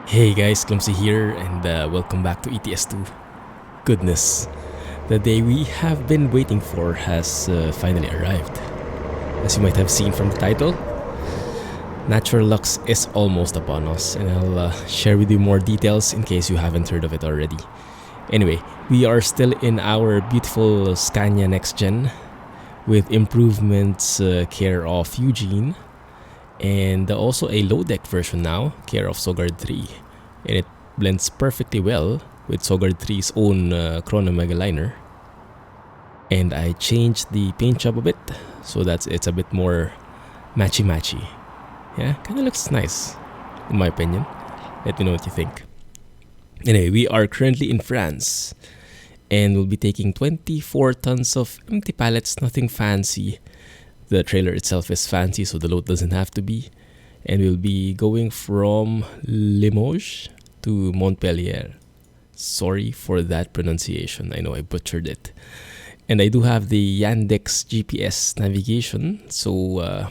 Hey guys, Clumsy here, and welcome back to ETS2. Goodness, the day we have been waiting for has finally arrived. As you might have seen from the title, NaturaLux is almost upon us, and I'll share with you more details in case you haven't heard of it already. Anyway, we are still in our beautiful Scania Next Gen with improvements care of Eugene, and also a low deck version now, care of Sogard 3, and it blends perfectly well with Sogard 3's own Chronomega liner. And I changed the paint job a bit so that it's a bit more matchy. Yeah, kind of looks nice in my opinion. Let me know what you think. Anyway, we are currently in France and we'll be taking 24 tons of empty pallets, nothing fancy. The trailer itself is fancy, so the load doesn't have to be. And we'll be going from Limoges to Montpellier. Sorry for that pronunciation. I know I butchered it. And I do have the Yandex GPS navigation, so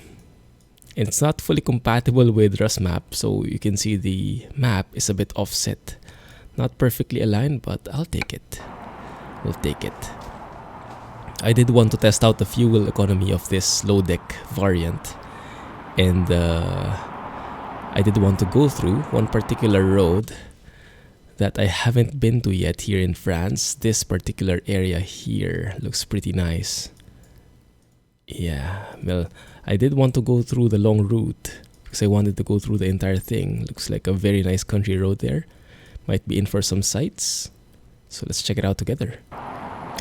it's not fully compatible with RusMap, so you can see the map is a bit offset. Not perfectly aligned, but I'll take it. We'll take it. I did want to test out the fuel economy of this low deck variant, and I did want to go through one particular road that I haven't been to yet here in France. This particular area here looks pretty nice. Yeah, well, I did want to go through the long route because I wanted to go through the entire thing. Looks like a very nice country road there. Might be in for some sights, so let's check it out together.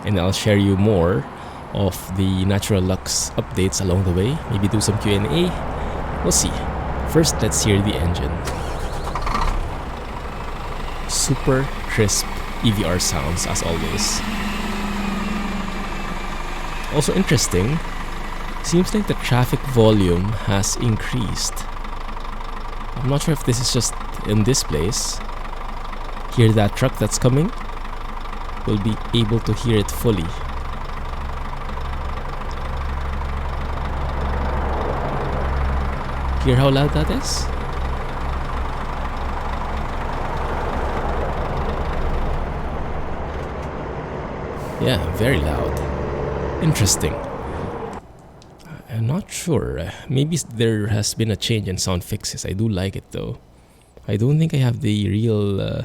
And I'll share you more of the NaturaLux updates along the way. Maybe do some Q&A. We'll see. First, let's hear the engine. Super crisp EVR sounds as always. Also interesting, seems like the traffic volume has increased. I'm not sure if this is just in this place. Hear that truck that's coming? We'll be able to hear it fully. Hear how loud that is? Yeah, very loud. Interesting. I'm not sure. Maybe there has been a change in sound fixes. I do like it though. I don't think I have the real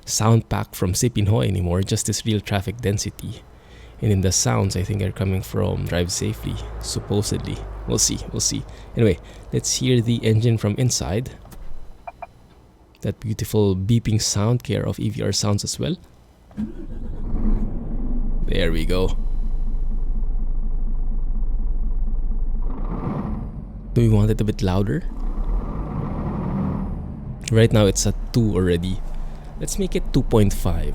sound pack from Sipinho anymore, just this real traffic density. And in the sounds, I think are coming from Drive Safely, supposedly. We'll see. Anyway, let's hear the engine from inside. That beautiful beeping sound, care of EVR sounds as well. There we go. Do we want it a bit louder? Right now it's at 2 already. Let's make it 2.5.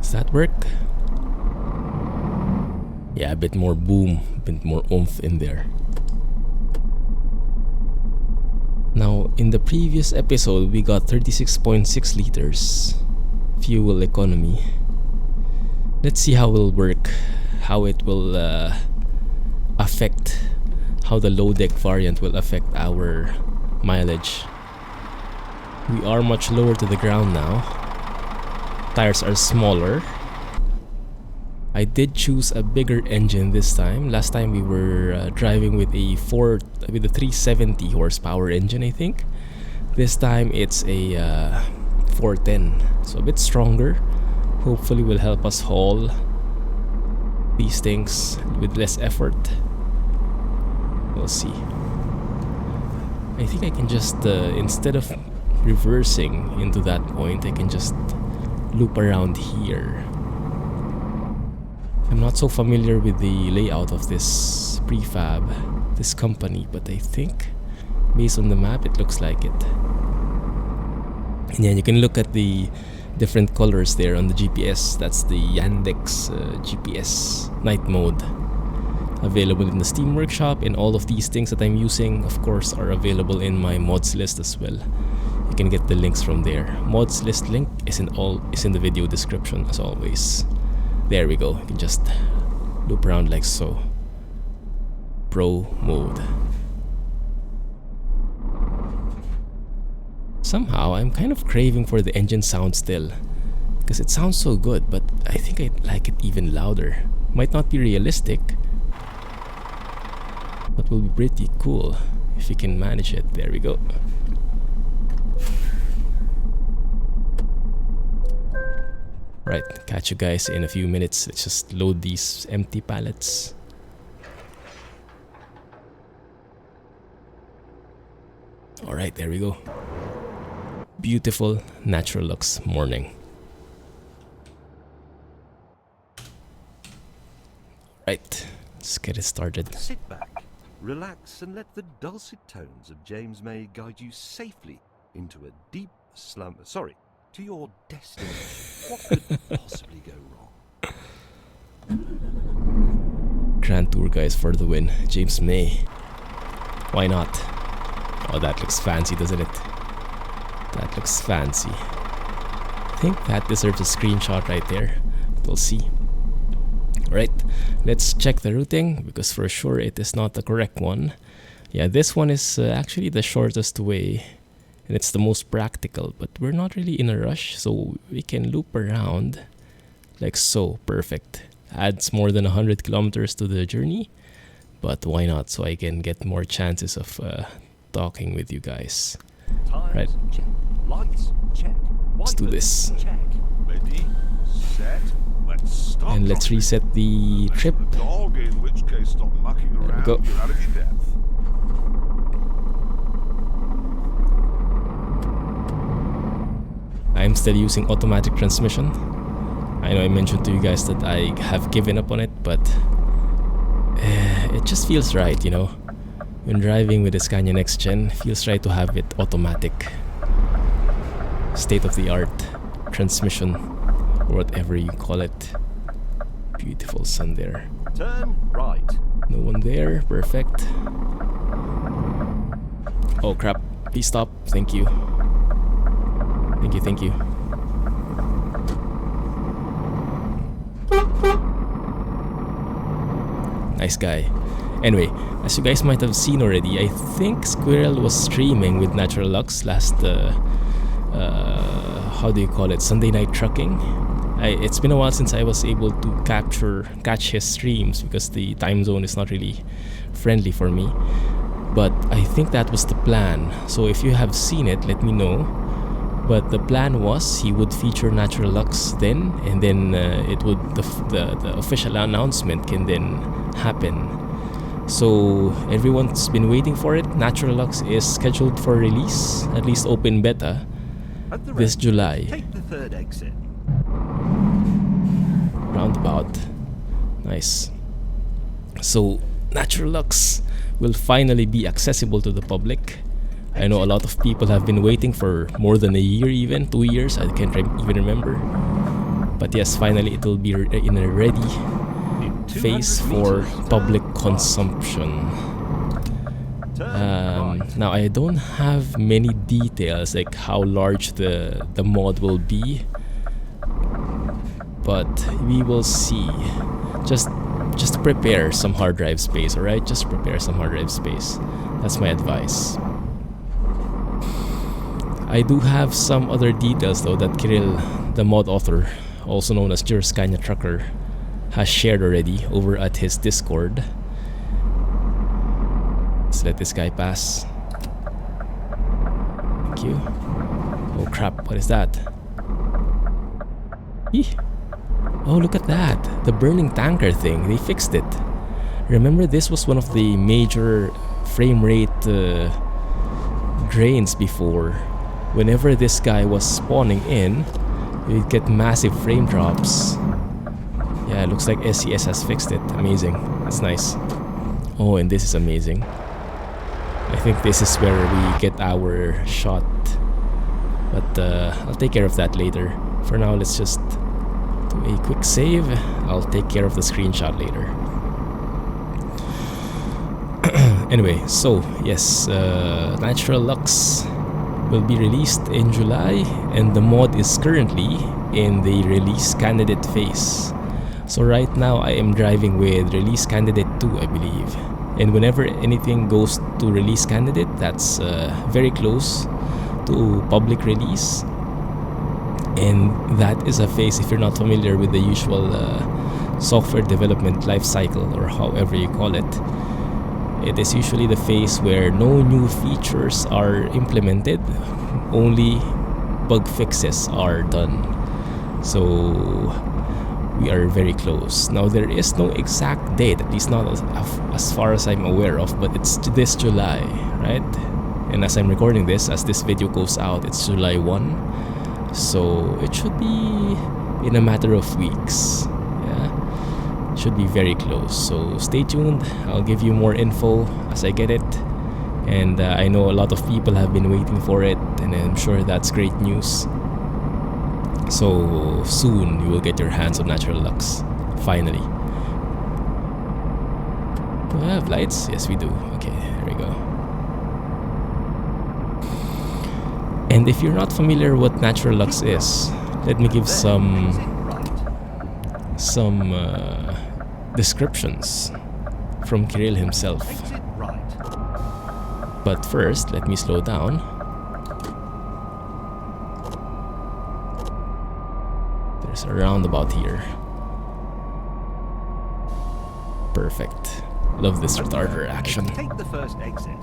Does that work? Yeah, a bit more boom, a bit more oomph in there. Now, in the previous episode, we got 36.6 liters fuel economy. Let's see how it will work, how it will affect, how the low deck variant will affect our mileage. We are much lower to the ground now. Tires are smaller. I did choose a bigger engine this time. Last time we were driving with a 370 horsepower engine, I think. This time it's a 410, so a bit stronger. Hopefully will help us haul these things with less effort. We'll see. I think I can just instead of reversing into that point, I can just loop around here. I'm not so familiar with the layout of this prefab, this company, but I think based on the map it looks like it. And yeah, you can look at the different colors there on the GPS. That's the Yandex GPS night mode, available in the Steam Workshop, and all of these things that I'm using of course are available in my mods list as well. You can get the links from there. Mods list link is in the video description as always. There we go. You can just Loop around like so. Pro mode. Somehow I'm kind of craving for the engine sound still, because it sounds so good, but I think I'd like it even louder. Might not be realistic, but will be pretty cool if you can manage it. There we go. Right, catch you guys in a few minutes. Let's just load these empty pallets. Alright, there we go. Beautiful NaturaLux morning. Right, let's get it started. Sit back, relax, and let the dulcet tones of James May guide you safely into a deep slumber. Sorry, to your destination. What could possibly go wrong? Grand Tour guys for the win. James May. Why not? Oh, that looks fancy, doesn't it? That looks fancy. I think that deserves a screenshot right there. We'll see. Right, let's check the routing, because for sure it is not the correct one. Yeah, this one is actually the shortest way, and it's the most practical, but we're not really in a rush, so we can loop around like so. Perfect. Adds more than 100 kilometers to the journey, but why not, so I can get more chances of talking with you guys. Tires, right, check. Lights, check. let's do this. Check. Ready, set, let's start. And let's reset the trip. The dog, in which case stop mucking around, go. you're out of your depth. I'm still using automatic transmission. I know I mentioned to you guys that I have given up on it, but it just feels right, you know. When driving with the Scania Next Gen, feels right to have it automatic. State-of-the-art transmission, or whatever you call it. Beautiful sun there. Turn right. No one there, perfect. Oh crap, please stop, thank you. Thank you, thank you. Nice guy. Anyway, as you guys might have seen already, I think Squirrel was streaming with NaturaLux last, how do you call it, Sunday night trucking. It's been a while since I was able to catch his streams, because the time zone is not really friendly for me. But I think that was the plan. So if you have seen it, let me know. But the plan was he would feature NaturaLux then, and then it would the official announcement can then happen. So everyone's been waiting for it. NaturaLux is scheduled for release, at least open beta, this July. Take the third exit. Roundabout. Nice. So NaturaLux will finally be accessible to the public. I know a lot of people have been waiting for more than a year, even 2 years. I can't even remember. But yes, finally it will be in a ready phase for public consumption. Now I don't have many details like how large the mod will be, but we will see. Just prepare some hard drive space, alright? Just prepare some hard drive space. That's my advice. I do have some other details though that Kirill, the mod author, also known as Scania Trucker, has shared already over at his Discord. Let's let this guy pass. Thank you. Oh crap, what is that? Eeh. Oh, look at that. The burning tanker thing. They fixed it. Remember, this was one of the major frame rate drains before. Whenever this guy was spawning in, you'd get massive frame drops. Yeah, it looks like SCS has fixed it. Amazing. That's nice. Oh, and this is amazing. I think this is where we get our shot. But I'll take care of that later. For now, let's just do a quick save. I'll take care of the screenshot later. Anyway, so yes, NaturaLux will be released in July, and the mod is currently in the release candidate phase. So right now I am driving with release candidate 2, I believe. And whenever anything goes to release candidate, that's very close to public release. And that is a phase, if you're not familiar with the usual software development life cycle, or however you call it, it is usually the phase where no new features are implemented, only bug fixes are done. So we are very close. Now there is no exact date, at least not as far as I'm aware of, but it's this July, right? And as I'm recording this, as this video goes out, it's July 1. So it should be in a matter of weeks. Yeah, should be very close. So stay tuned. I'll give you more info as I get it. And I know a lot of people have been waiting for it, and I'm sure that's great news. So soon you will get your hands on NaturaLux. Finally. Do I have lights? Yes, we do. Okay, there we go. And if you're not familiar what NaturaLux is, let me give some descriptions from Kirill himself. But first, let me slow down. There's a roundabout here. Perfect. Love this retarder action. Take the first exit.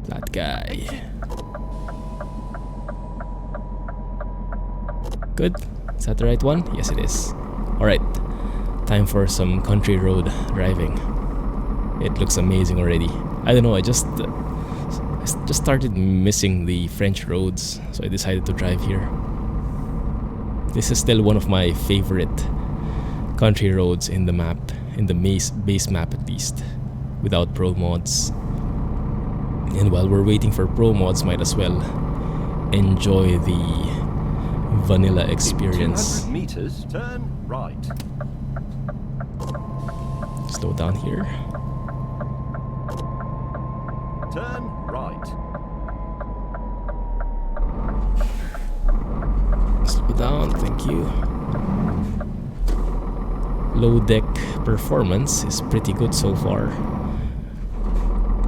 That guy. Good. Is that the right one? Yes, it is. Alright. Time for some country road driving. It looks amazing already. I don't know, I just started missing the French roads, so I decided to drive here. This is still one of my favorite country roads in the map, in the base map at least, without pro mods. And while we're waiting for pro mods, might as well enjoy the vanilla experience. 200 meters, turn right. Slow down here. Turn right. Slow down, thank you. Low deck performance is pretty good so far.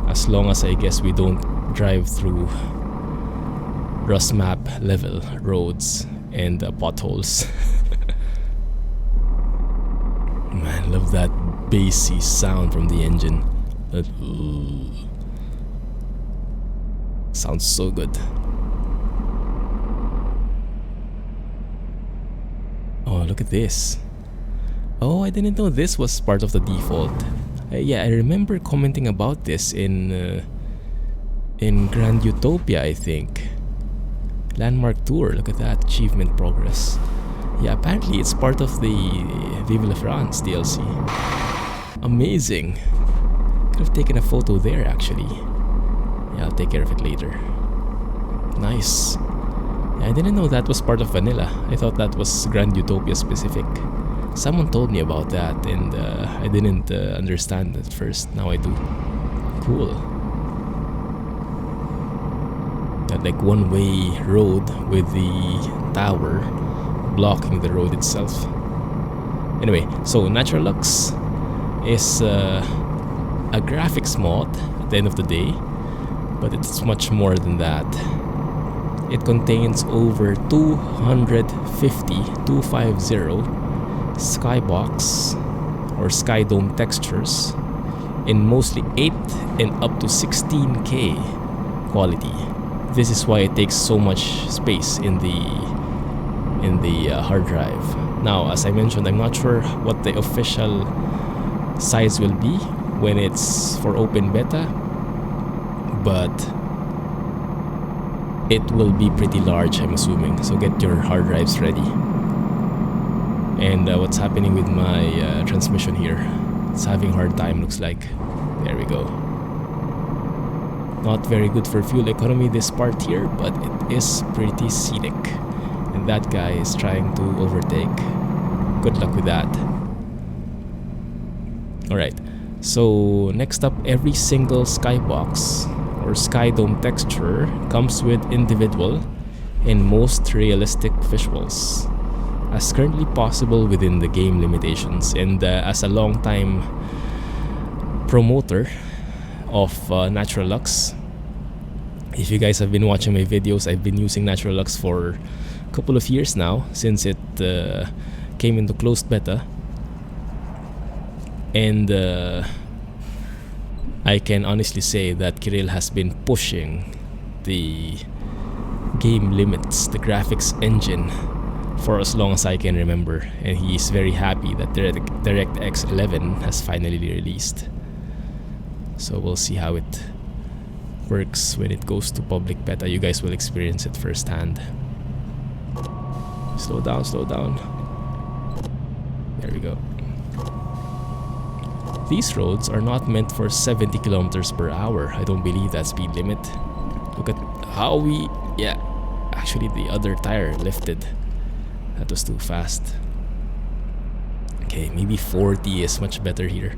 As long as I guess we don't drive through rust map level roads and potholes. Man, love that bassy sound from the engine. That sounds so good. Oh, look at this. Oh, I didn't know this was part of the default. Yeah, I remember commenting about this in Grand Utopia, I think. Landmark Tour, look at that, achievement progress. Yeah, apparently it's part of the Vive la France DLC. Amazing. Could have taken a photo there actually. Yeah, I'll take care of it later. Nice. Yeah, I didn't know that was part of vanilla. I thought that was Grand Utopia specific. Someone told me about that and I didn't understand at first. Now I do. Cool. That like one-way road with the tower blocking the road itself. Anyway, so NaturaLux is a graphics mod at the end of the day, but it's much more than that. It contains over 250 skybox or sky dome textures in mostly 8 and up to 16K quality. This is why it takes so much space in the hard drive. Now, as I mentioned, I'm not sure what the official size will be when it's for open beta, but it will be pretty large, I'm assuming. So get your hard drives ready. And what's happening with my transmission here? It's having a hard time, looks like. There we go. Not very good for fuel economy, this part here, but it is pretty scenic. And that guy is trying to overtake. Good luck with that. Alright, so next up, every single skybox or sky dome texture comes with individual and most realistic visuals. as currently possible within the game limitations. And as a long time promoter of NaturaLux, if you guys have been watching my videos, I've been using NaturaLux for a couple of years now, since it came into closed beta. And I can honestly say that Kirill has been pushing the game limits, the graphics engine, for as long as I can remember, and he is very happy that DirectX 11 has finally released. So we'll see how it works when it goes to public beta. You guys will experience it firsthand. Slow down, slow down. There we go. These roads are not meant for 70 kilometers per hour. I don't believe that speed limit. Look at how we... Yeah, actually the other tire lifted. That was too fast. Okay, maybe 40 is much better here.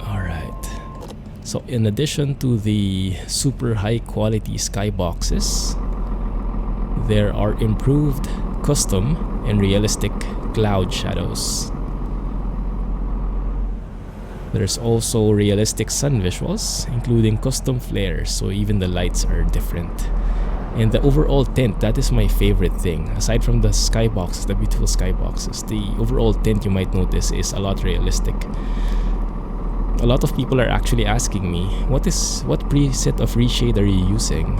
Alright. So in addition to the super high quality skyboxes, there are improved custom and realistic cloud shadows. There's also realistic sun visuals, including custom flares, so even the lights are different. And the overall tint, that is my favorite thing. Aside from the skyboxes, the beautiful skyboxes, the overall tint, you might notice, is a lot realistic. A lot of people are actually asking me, what preset of reshade are you using?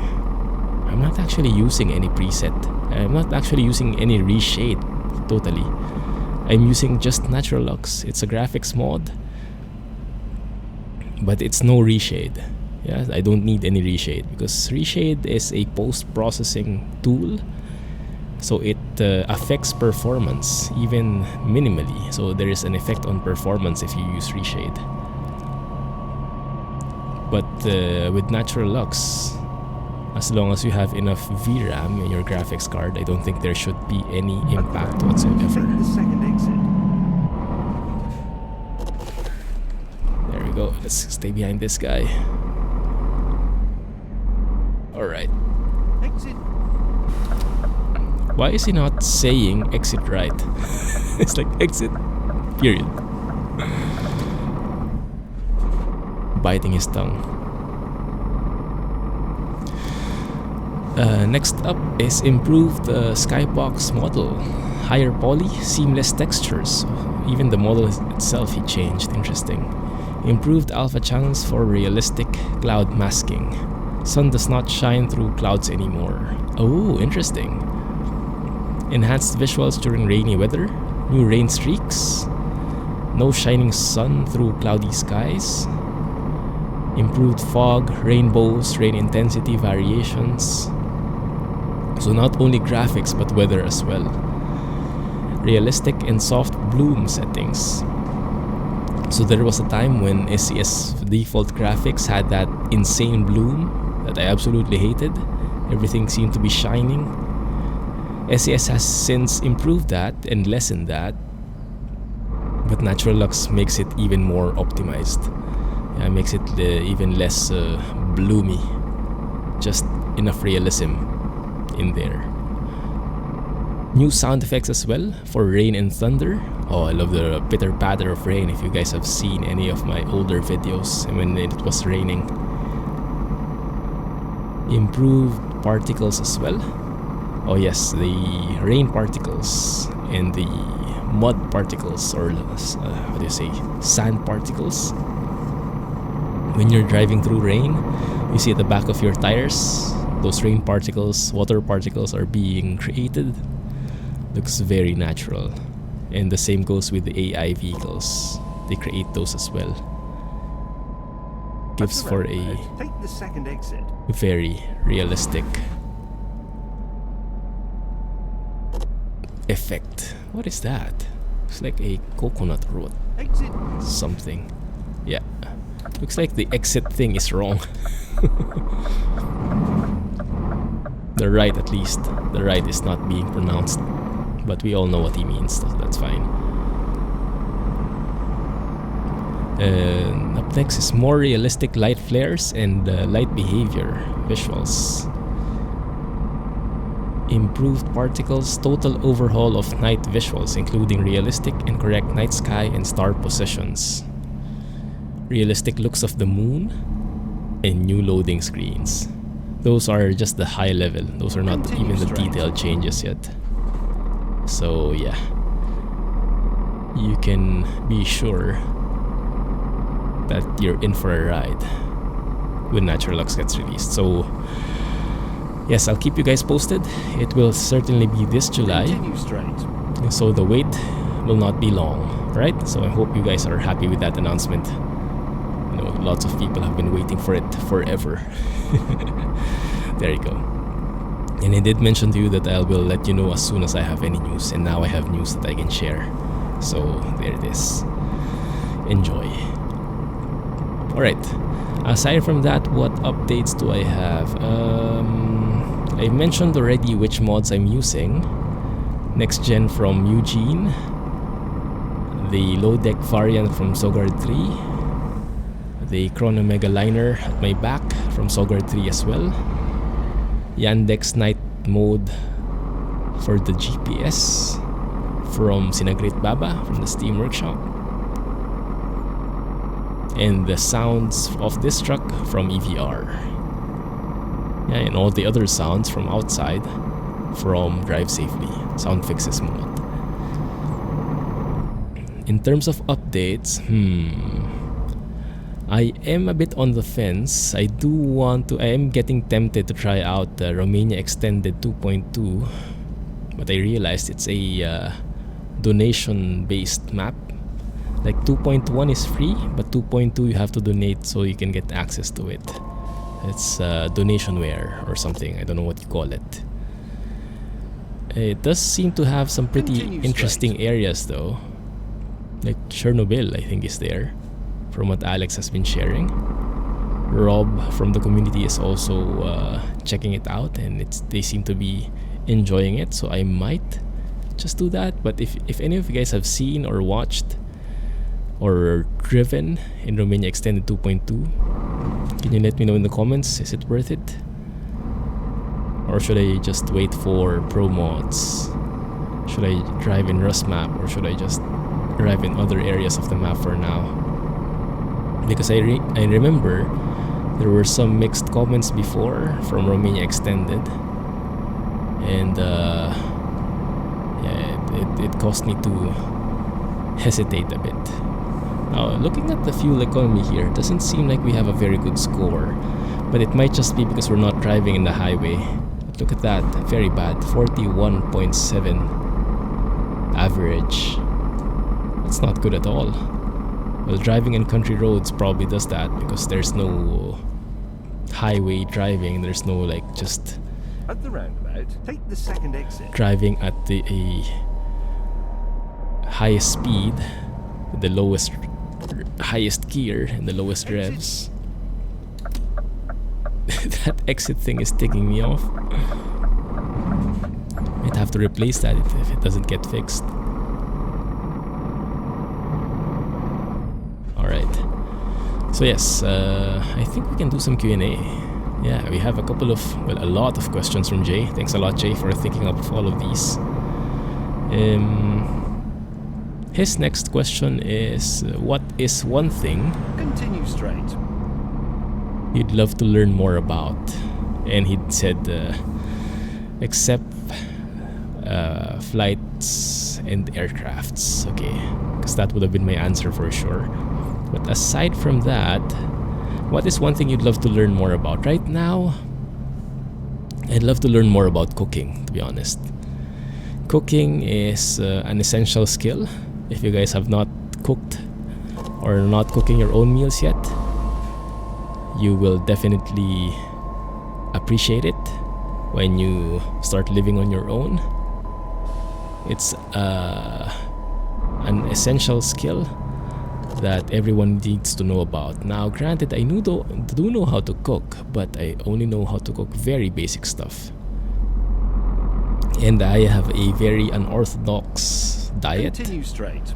I'm not actually using any preset. I'm not actually using any reshade, totally. I'm using just NaturaLux. It's a graphics mod, but it's no reshade. Yeah, I don't need any reshade, because reshade is a post-processing tool, so it affects performance even minimally. So there is an effect on performance if you use reshade. But with NaturaLux, as long as you have enough VRAM in your graphics card, I don't think there should be any impact whatsoever. Take the second exit. There we go. Let's stay behind this guy. Alright. Exit. Why is he not saying exit right? It's like exit, period. Biting his tongue. Next up is improved skybox model. Higher poly, seamless textures. Even the model itself he changed. Interesting. Improved alpha channels for realistic cloud masking. Sun does not shine through clouds anymore. Oh, interesting. Enhanced visuals during rainy weather. New rain streaks. No shining sun through cloudy skies. Improved fog, rainbows, rain intensity variations. So not only graphics but weather as well. Realistic and soft bloom settings. So there was a time when SCS default graphics had that insane bloom that I absolutely hated. Everything seemed to be shining. SCS has since improved that and lessened that, but NaturaLux makes it even more optimized. Yeah, makes it even less bloomy. Just enough realism in there. New sound effects as well for rain and thunder. Oh, I love the pitter patter of rain. If you guys have seen any of my older videos when it was raining. Improved particles as well. Oh yes, the rain particles and the mud particles, or how do you say, sand particles. When you're driving through rain, you see at the back of your tires, those rain particles, water particles are being created. Looks very natural. And the same goes with the AI vehicles. They create those as well. Gives for a Take the second exit. very realistic effect. What is that? It's like a coconut root. Exit. Something. Yeah. Looks like the exit thing is wrong. The right, at least. The right is not being pronounced. But we all know what he means, so that's fine. Up next is more realistic light flares and light behavior visuals. improved particles, total overhaul of night visuals, including realistic and correct night sky and star positions, realistic looks of the moon, and new loading screens. Those are just the high level. Those are not Continue even the straight. detailed changes yet. So yeah, you can be sure that you're in for a ride when NaturaLux gets released. So yes, I'll keep you guys posted. It will certainly be this July, Continue straight. so the wait will not be long, right? So I hope you guys are happy with that announcement. You know, lots of people have been waiting for it forever. There you go. And I did mention to you that I will let you know as soon as I have any news, and now I have news that I can share. So there it is. Enjoy. Alright, aside from that, what updates do I have? I mentioned already which mods I'm using. Next Gen from Eugene, the low deck variant from Sogard 3, the Chronomega liner at my back from Sogard 3 as well, Yandex night mode for the GPS from Sinagrit Baba from the Steam Workshop, and the sounds of this truck from EVR. Yeah, and all the other sounds from outside from Drive Safely, Sound Fixes mode. In terms of updates, I am a bit on the fence. I am getting tempted to try out the Romania Extended 2.2, but I realized it's a donation-based map. Like 2.1 is free, but 2.2 you have to donate so you can get access to it. It's donationware or something. I don't know what you call it. It does seem to have some pretty Continue interesting straight. areas though. Like Chernobyl, I think, is there, from what Alex has been sharing. Rob from the community is also checking it out, and they seem to be enjoying it, so I might just do that. But if any of you guys have seen or watched or driven in Romania Extended 2.2, can you let me know in the comments? Is it worth it? Or should I just wait for pro mods? Should I drive in Rust map, or should I just drive in other areas of the map for now? Because I remember there were some mixed comments before from Romania Extended, and it caused me to hesitate a bit. Now, looking at the fuel economy here, it doesn't seem like we have a very good score, but it might just be because we're not driving in the highway. But look at that, very bad, 41.7 average. That's not good at all. Well, driving in country roads probably does that because there's no highway driving. There's no like just At the roundabout, take the second exit. driving at the highest speed, the highest gear and the lowest revs. That exit thing is ticking me off. Might have to replace that if it doesn't get fixed. Alright. So yes, I think we can do some Q&A. Yeah, we have a lot of questions from Jay. Thanks a lot, Jay, for thinking up all of these. His next question is, what is one thing Continue straight. you'd love to learn more about? And he said, except flights and aircrafts. Okay, because that would have been my answer for sure. But aside from that, what is one thing you'd love to learn more about? Right now, I'd love to learn more about cooking, to be honest. Cooking is an essential skill. If you guys have not cooked or not cooking your own meals yet, you will definitely appreciate it when you start living on your own. It's an essential skill that everyone needs to know about. Now, granted, I do know how to cook, but I only know how to cook very basic stuff. And I have a very unorthodox diet. Continue straight.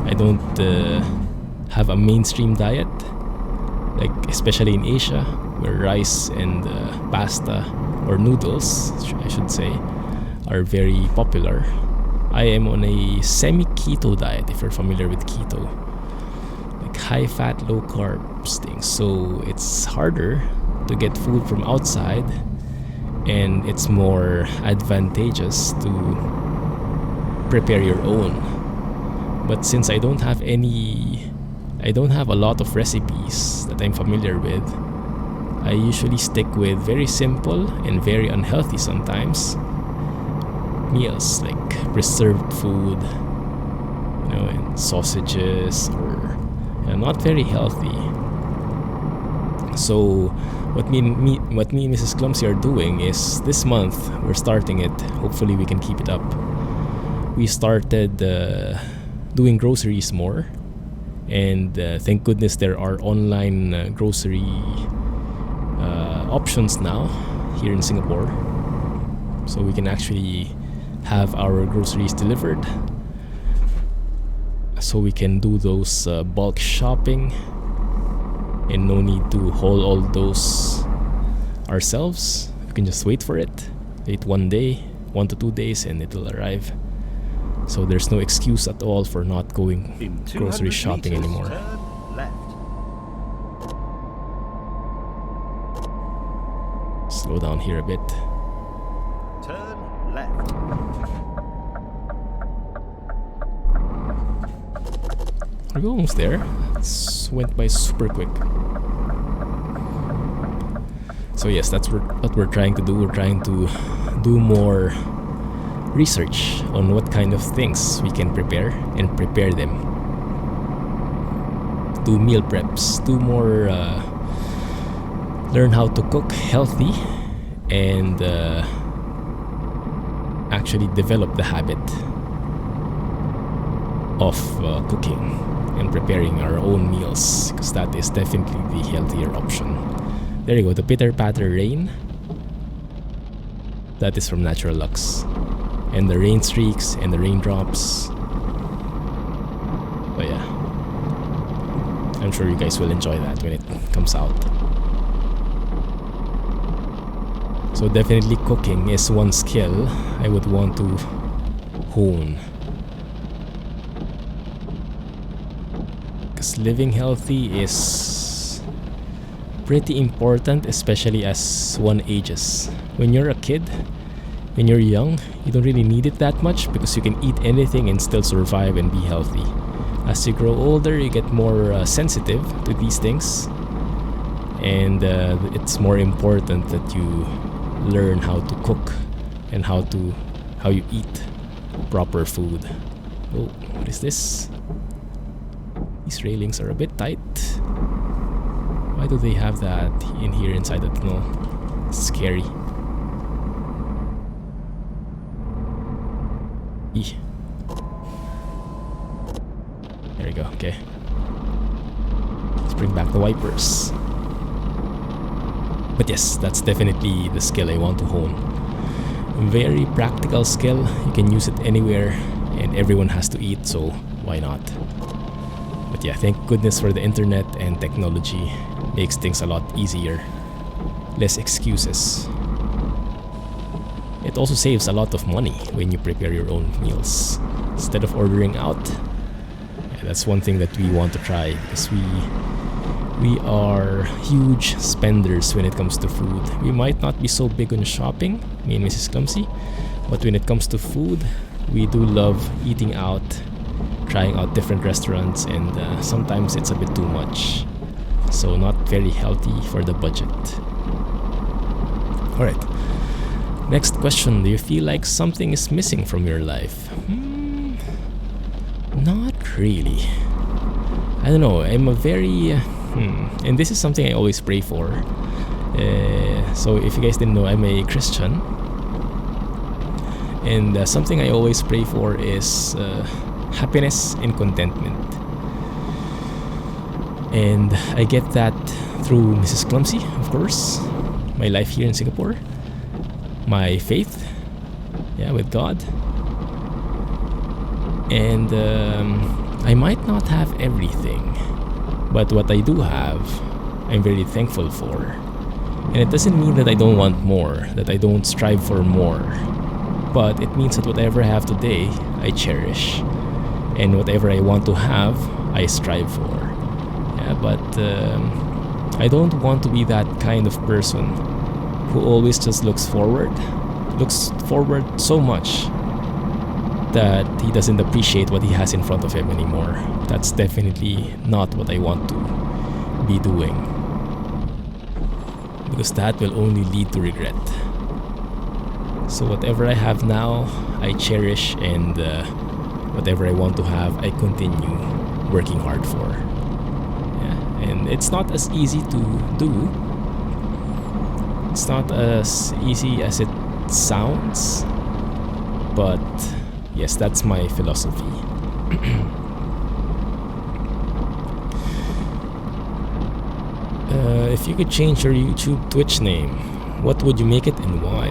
I don't have a mainstream diet, like especially in Asia, where rice and pasta or noodles, I should say, are very popular. I am on a semi-keto diet, if you're familiar with keto. Like high fat, low carbs things. So it's harder to get food from outside, and it's more advantageous to prepare your own. But since I don't have a lot of recipes that I'm familiar with, I usually stick with very simple and very unhealthy sometimes meals, like preserved food, and sausages, or not very healthy. So what me and Mrs. Clumsy are doing is, this month we're starting it. Hopefully we can keep it up. We started doing groceries more, and thank goodness there are online grocery options now here in Singapore, so we can actually have our groceries delivered, so we can do those bulk shopping and no need to haul all those ourselves. We can just wait for it, wait 1 day, 1 to 2 days, and it'll arrive. So there's no excuse at all for not going grocery shopping anymore. Turn left. Slow down here a bit. Turn left. Are we almost there? Went by super quick. So yes, that's what we're trying to do. We're trying to do more research on what kind of things we can prepare and prepare them. Do meal preps, do more, learn how to cook healthy, and actually develop the habit of cooking and preparing our own meals, because that is definitely the healthier option. There you go, the pitter patter rain. That is from NaturaLux. And the rain streaks and the raindrops. But yeah, I'm sure you guys will enjoy that when it comes out. So definitely cooking is one skill I would want to hone. Because living healthy is pretty important, especially as one ages. When you're a kid, when you're young, you don't really need it that much because you can eat anything and still survive and be healthy. As you grow older, you get more sensitive to these things, and it's more important that you learn how to cook and how you eat proper food. Oh, what is this? These railings are a bit tight. Why do they have that in here inside the tunnel? It's scary. Eeh. There we go, okay. Let's bring back the wipers. But yes, that's definitely the skill I want to hone. Very practical skill. You can use it anywhere, and everyone has to eat, so why not? But yeah, thank goodness for the internet and technology. Makes things a lot easier. Less excuses. It also saves a lot of money when you prepare your own meals instead of ordering out. Yeah, that's one thing that we want to try, because we are huge spenders when it comes to food. We might not be so big on shopping, me and Mrs. Clumsy, but when it comes to food, we do love eating out, trying out different restaurants, and sometimes it's a bit too much. So not very healthy for the budget. Alright. Next question. Do you feel like something is missing from your life? Not really. I don't know. I'm a very... and this is something I always pray for. So if you guys didn't know, I'm a Christian. And something I always pray for is happiness and contentment. And I get that through Mrs. Clumsy, of course. My life here in Singapore. My faith, with God. And I might not have everything, but what I do have, I'm very thankful for. And it doesn't mean that I don't want more, that I don't strive for more. But it means that whatever I have today, I cherish. And whatever I want to have, I strive for. Yeah, but I don't want to be that kind of person who always just looks forward so much that he doesn't appreciate what he has in front of him anymore. That's definitely not what I want to be doing, because that will only lead to regret. So whatever I have now, I cherish, and whatever I want to have, I continue working hard for. Yeah, and it's not as easy to do. It's not as easy as it sounds, but yes, that's my philosophy. If you could change your YouTube Twitch name, what would you make it and why?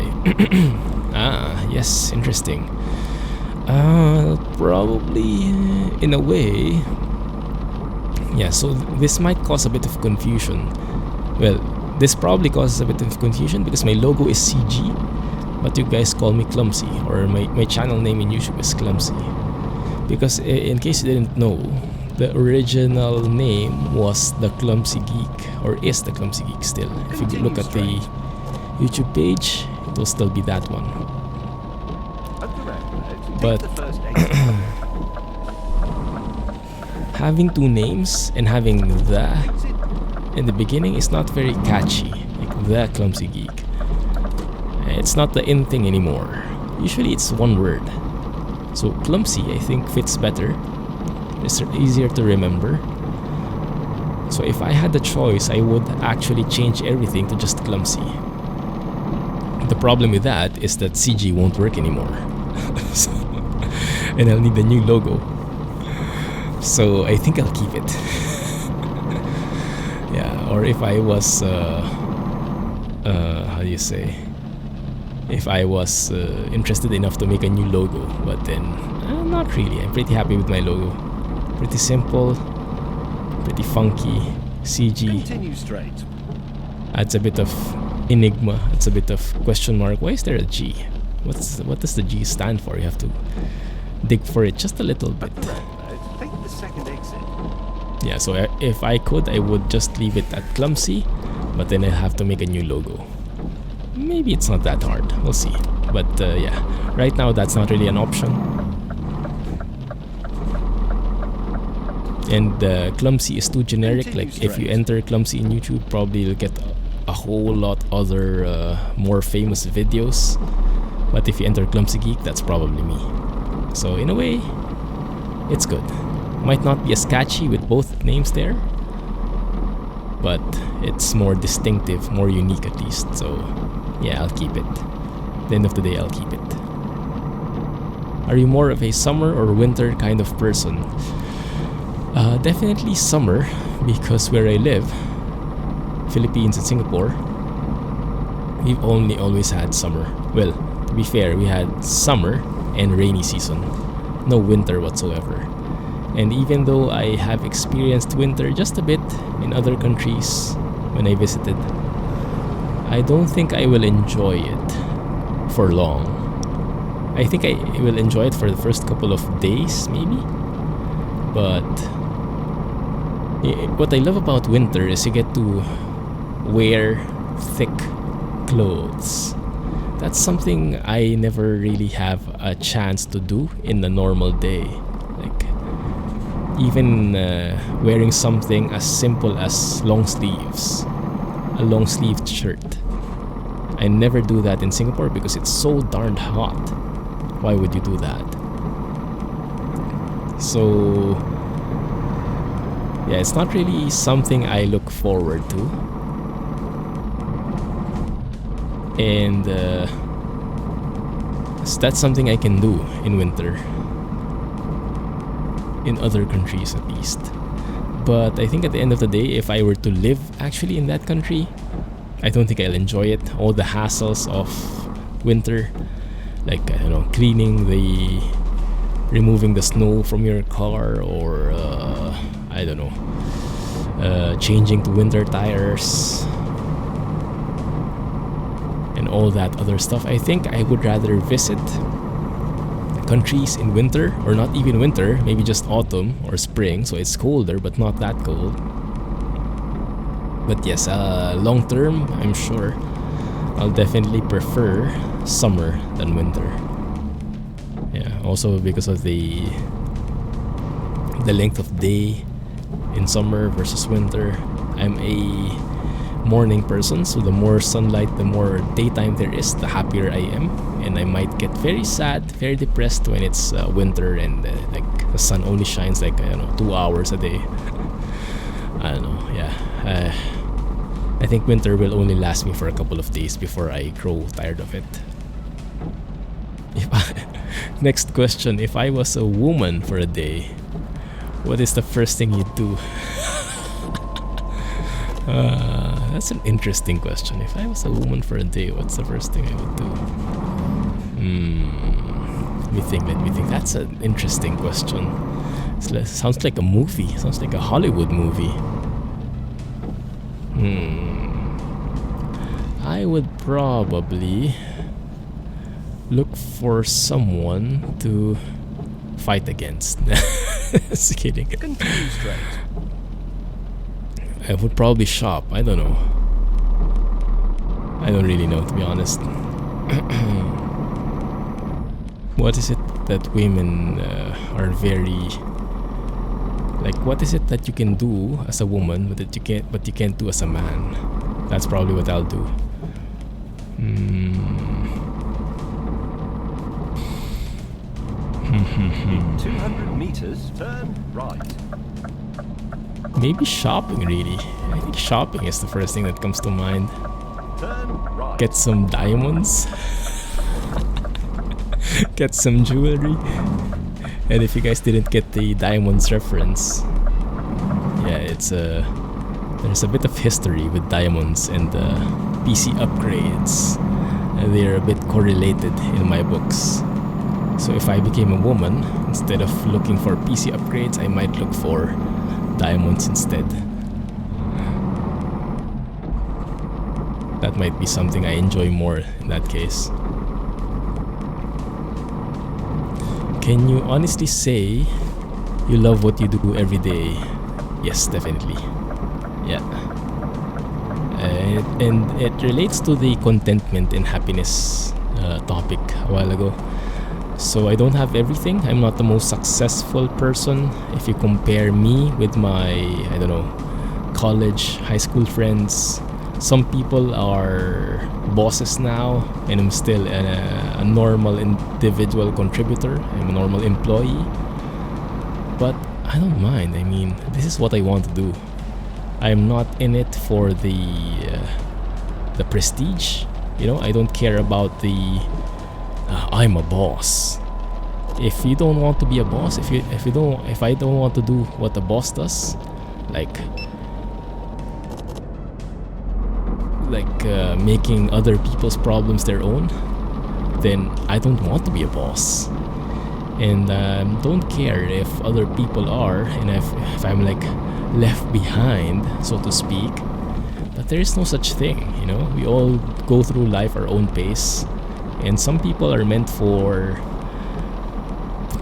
Yes, interesting. Probably in a way. Yeah, so this might cause a bit of confusion. Well, this probably causes a bit of confusion because my logo is CG, but you guys call me Clumsy, or my channel name in YouTube is Clumsy. Because in case you didn't know, the original name was the Clumsy Geek, or is the Clumsy Geek still. If you look at the YouTube page, it will still be that one. But having two names and having the in the beginning is not very catchy, like the Clumsy Geek. It's not the in thing anymore. Usually it's one word. So Clumsy, I think, fits better. It's easier to remember. So if I had the choice, I would actually change everything to just Clumsy. The problem with that is that CG won't work anymore. So, and I'll need a new logo. So I think I'll keep it. Yeah, or if I was, how do you say? If I was interested enough to make a new logo, but then not really. I'm pretty happy with my logo. Pretty simple, pretty funky. CG Continue straight. adds a bit of enigma. It's a bit of question mark. Why is there a G? What does the G stand for? You have to dig for it just a little bit. Take the second exit. Yeah, so if I could, I would just leave it at Clumsy, but then I have to make a new logo. Maybe it's not that hard. We'll see. But yeah, right now that's not really an option. And Clumsy is too generic. Like if you enter Clumsy in YouTube, probably you'll get a whole lot other more famous videos. But if you enter Clumsy Geek, that's probably me. So in a way, it's good. Might not be as catchy with both names there, but it's more distinctive, more unique at least. So yeah, I'll keep it. At the end of the day, I'll keep it. Are you more of a summer or winter kind of person? Definitely summer, because where I live, Philippines and Singapore, we've only always had summer. Well, to be fair, we had summer and rainy season, no winter whatsoever. And even though I have experienced winter just a bit in other countries when I visited, I don't think I will enjoy it for long. I think I will enjoy it for the first couple of days, maybe. But what I love about winter is you get to wear thick clothes. That's something I never really have a chance to do in a normal day. Like even wearing something as simple as long sleeves, a long sleeved shirt. I never do that in Singapore because it's so darned hot. Why would you do that? So yeah, it's not really something I look forward to. And so that's something I can do in winter, in other countries at least. But I think at the end of the day, if I were to live actually in that country, I don't think I'll enjoy it. All the hassles of winter, like I don't know, removing the snow from your car, or I don't know, changing to winter tires. all that other stuff. I think I would rather visit countries in winter, or not even winter, maybe just autumn or spring, so it's colder but not that cold. But yes, long term, I'm sure I'll definitely prefer summer than winter. Yeah, also because of the length of day in summer versus winter. I'm a morning person, so the more sunlight, the more daytime there is, the happier I am. And I might get very sad, very depressed when it's winter and like the sun only shines like 2 hours a day. I don't know. Yeah, I think winter will only last me for a couple of days before I grow tired of it. Next question: if I was a woman for a day, what is the first thing you'd do? That's an interesting question. If I was a woman for a day, what's the first thing I would do? Let me think. That's an interesting question. Sounds like a movie. Sounds like a Hollywood movie. I would probably look for someone to fight against. Just kidding. Continue straight. I would probably shop. I don't know. I don't really know, to be honest. What is it that women are very like? What is it that you can do as a woman, but you can't do as a man? That's probably what I'll do. 200 meters, turn right. Maybe shopping, really. I think shopping is the first thing that comes to mind. Turn right. Get some diamonds. Get some jewelry. And if you guys didn't get the diamonds reference, yeah, there's a bit of history with diamonds and PC upgrades. They're a bit correlated in my books. So if I became a woman, instead of looking for PC upgrades, I might look for diamonds instead. That might be something I enjoy more in that case. Can you honestly say you love what you do every day? Yes, definitely. Yeah. And it relates to the contentment and happiness topic a while ago. So I don't have everything. I'm not the most successful person. If you compare me with my, I don't know, college, high school friends, some people are bosses now, and I'm still a normal individual contributor. I'm a normal employee. But I don't mind. I mean, this is what I want to do. I'm not in it for the prestige. I don't care about the I'm a boss. If you don't want to be a boss, if I don't want to do what the boss does, like making other people's problems their own, then I don't want to be a boss. And don't care if other people are, and if I'm like left behind, so to speak. But there is no such thing. We all go through life our own pace. And some people are meant to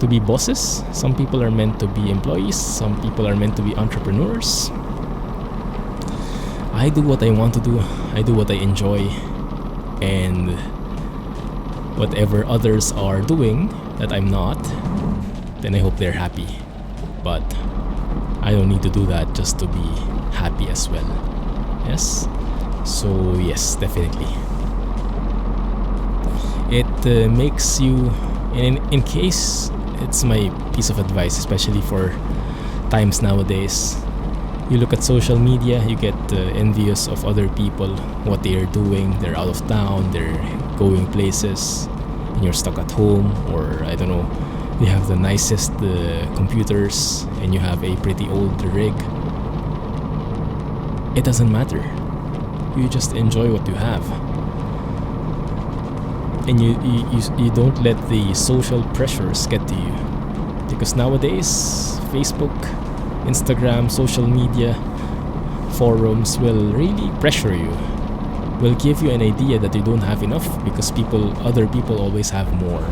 be bosses. Some people are meant to be employees. Some people are meant to be entrepreneurs. I do what I want to do. I do what I enjoy. And whatever others are doing that I'm not, then I hope they're happy. But I don't need to do that just to be happy as well. Yes? So yes, definitely. It makes you, in case it's my piece of advice, especially for times nowadays, you look at social media, you get envious of other people, what they are doing. They're out of town, they're going places, and you're stuck at home, or I don't know, you have the nicest computers and you have a pretty old rig. It doesn't matter. You just enjoy what you have. And you don't let the social pressures get to you, because nowadays Facebook, Instagram, social media, forums will really pressure you. will give you an idea that you don't have enough, because other people always have more.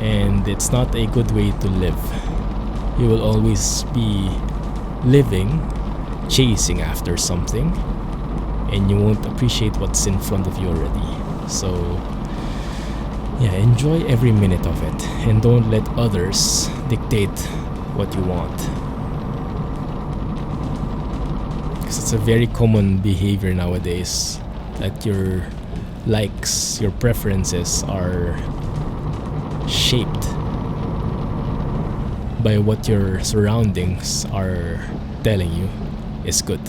And it's not a good way to live. You will always be living, chasing after something, and you won't appreciate what's in front of you already. So yeah, enjoy every minute of it, and don't let others dictate what you want, because it's a very common behavior nowadays that your likes, your preferences are shaped by what your surroundings are telling you is good.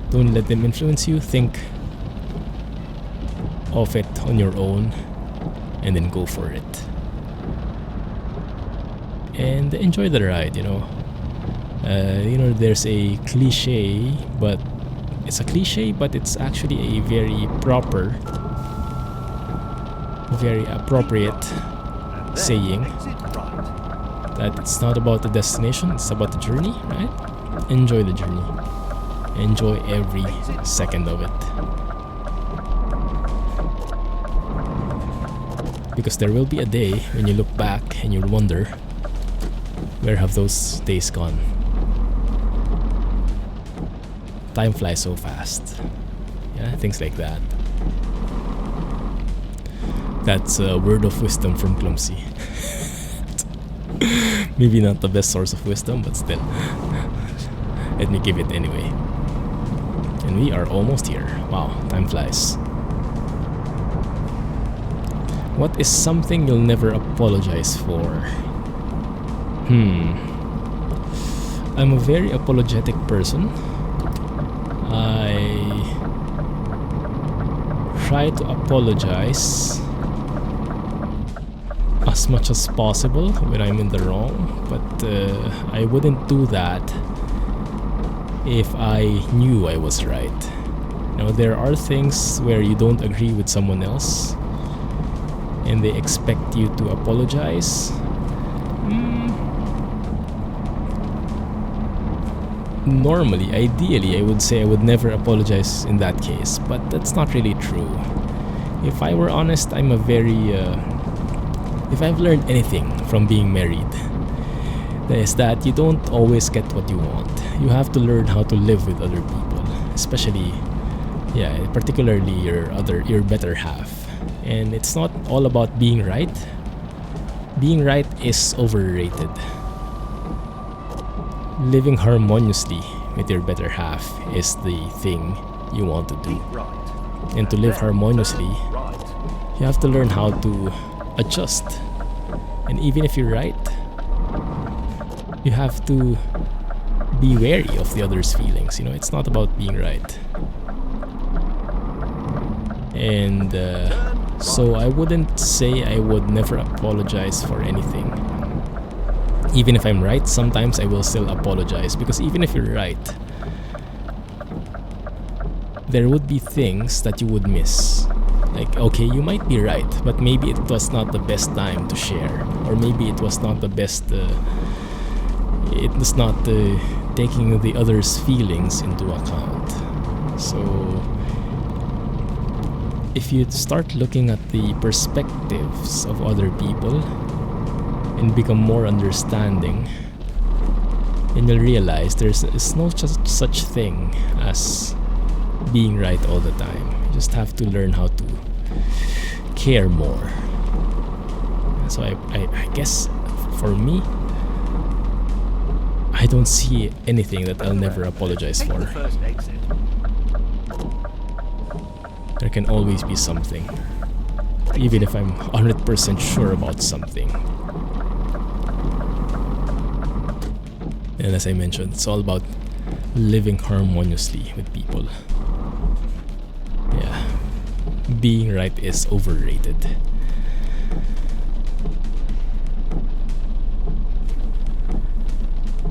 Don't let them influence you. Think of it on your own and then go for it. And enjoy the ride, there's a cliche, but it's a cliche, but it's actually a very proper, very appropriate saying that it's not about the destination, it's about the journey, right? Enjoy the journey. Enjoy every second of it. Because there will be a day when you look back and you'll wonder, where have those days gone? Time flies so fast. Yeah, things like that. That's a word of wisdom from Clumsy. Maybe not the best source of wisdom, but still. Let me give it anyway. And we are almost here. Wow, time flies. What is something you'll never apologize for? I'm a very apologetic person. I try to apologize as much as possible when I'm in the wrong, but I wouldn't do that if I knew I was right. There are things where you don't agree with someone else and they expect you to apologize. Normally, ideally, I would say I would never apologize in that case, but that's not really true. If I were honest, I'm a very if I've learned anything from being married, is that you don't always get what you want. You have to learn how to live with other people, especially, particularly your better half. And it's not all about being right. Being right is overrated. Living harmoniously with your better half is the thing you want to do. And to live harmoniously, you have to learn how to adjust. And even if you're right, you have to be wary of the other's feelings. It's not about being right. And so I wouldn't say I would never apologize for anything. Even if I'm right, sometimes I will still apologize, because even if you're right, there would be things that you would miss. Like, okay, you might be right, but maybe it was not the best time to share, or maybe it was not the best, it was not taking the other's feelings into account. So if you start looking at the perspectives of other people and become more understanding, then you'll realize there's no such thing as being right all the time. You just have to learn how to care more. So I guess for me, I don't see anything that I'll never apologize for. There can always be something, even if I'm 100% sure about something. And as I mentioned, it's all about living harmoniously with people. Yeah, being right is overrated.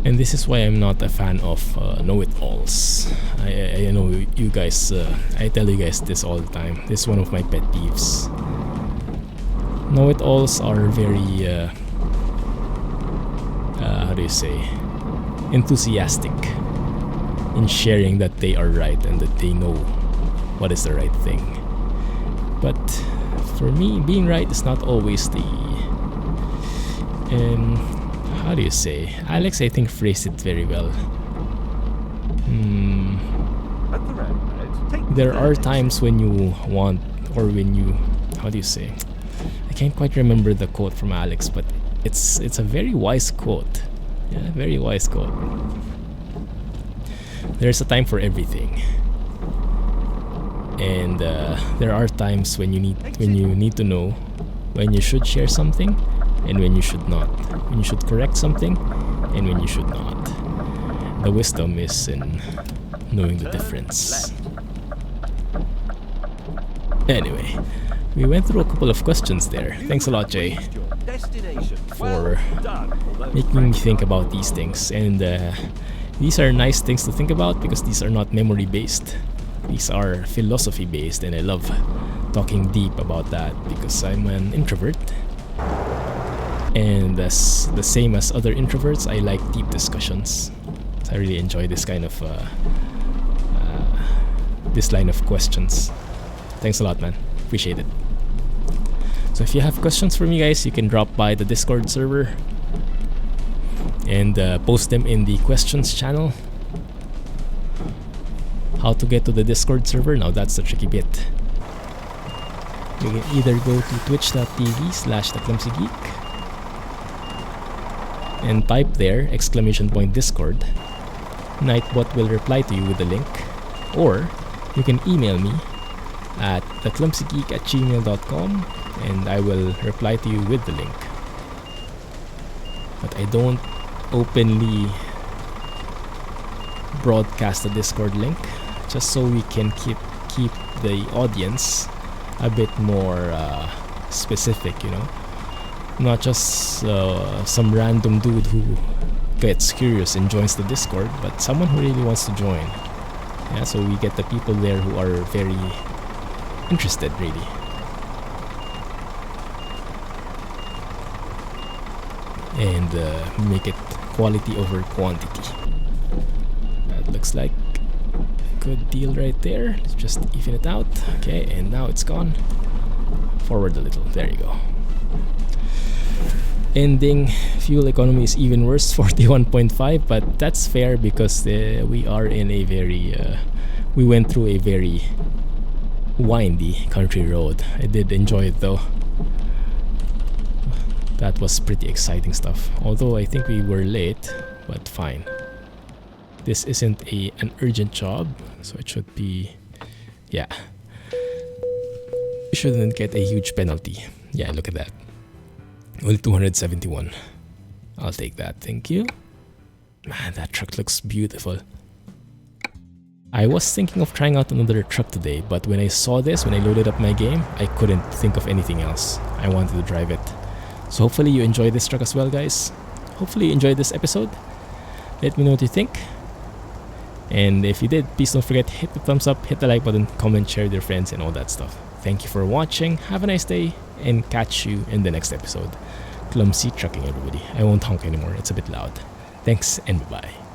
And this is why I'm not a fan of know-it-alls. I know you guys, I tell you guys this all the time. This is one of my pet peeves. Know-it-alls are very, how do you say, enthusiastic in sharing that they are right and that they know what is the right thing. But for me, being right is not always the how do you say? Alex, I think, phrased it very well. At the roundabout, take There the are third times when you want, or when you, how do you say? I can't quite remember the quote from Alex, but it's a very wise quote. Yeah, very wise quote. There's a time for everything, and there are times when you need to know when you should share something and when you should not, when you should correct something and when you should not. The wisdom is in knowing the difference. Anyway, we went through a couple of questions there. Thanks a lot, Jay, for making me think about these things. And these are nice things to think about because these are not memory based. These are philosophy based, and I love talking deep about that because I'm an introvert. And as the same as other introverts, I like deep discussions. So I really enjoy this kind of this line of questions. Thanks a lot, man. Appreciate it. So if you have questions for me, guys, you can drop by the Discord server and post them in the questions channel. How to get to the Discord server? Now that's the tricky bit. You can either go to twitch.tv/theclumsygeek and type there !Discord. Nightbot will reply to you with the link, or you can email me at theclumsygeek@gmail.com and I will reply to you with the link. But I don't openly broadcast the Discord link, just so we can keep the audience a bit more specific, you know, not just some random dude who gets curious and joins the Discord, but someone who really wants to join. Yeah, so we get the people there who are very interested, really. And make it quality over quantity. That looks like a good deal right there. Let's just even it out. Okay, and now it's gone. Forward a little. There you go. Ending fuel economy is even worse, 41.5, but that's fair because we are in a very we went through a very windy country road. I did enjoy it though. That was pretty exciting stuff, although I think we were late, but fine. This isn't an urgent job, so it should be, yeah, you shouldn't get a huge penalty. Yeah, look at that. Well, 271. I'll take that, thank you. Man, that truck looks beautiful. I was thinking of trying out another truck today, but when I saw this, when I loaded up my game, I couldn't think of anything else. I wanted to drive it. So hopefully you enjoyed this truck as well, guys. Hopefully you enjoyed this episode. Let me know what you think. And if you did, please don't forget to hit the thumbs up, hit the like button, comment, share with your friends, and all that stuff. Thank you for watching. Have a nice day, and catch you in the next episode. Clumsy trucking, everybody. I won't honk anymore. It's a bit loud. Thanks, and bye-bye.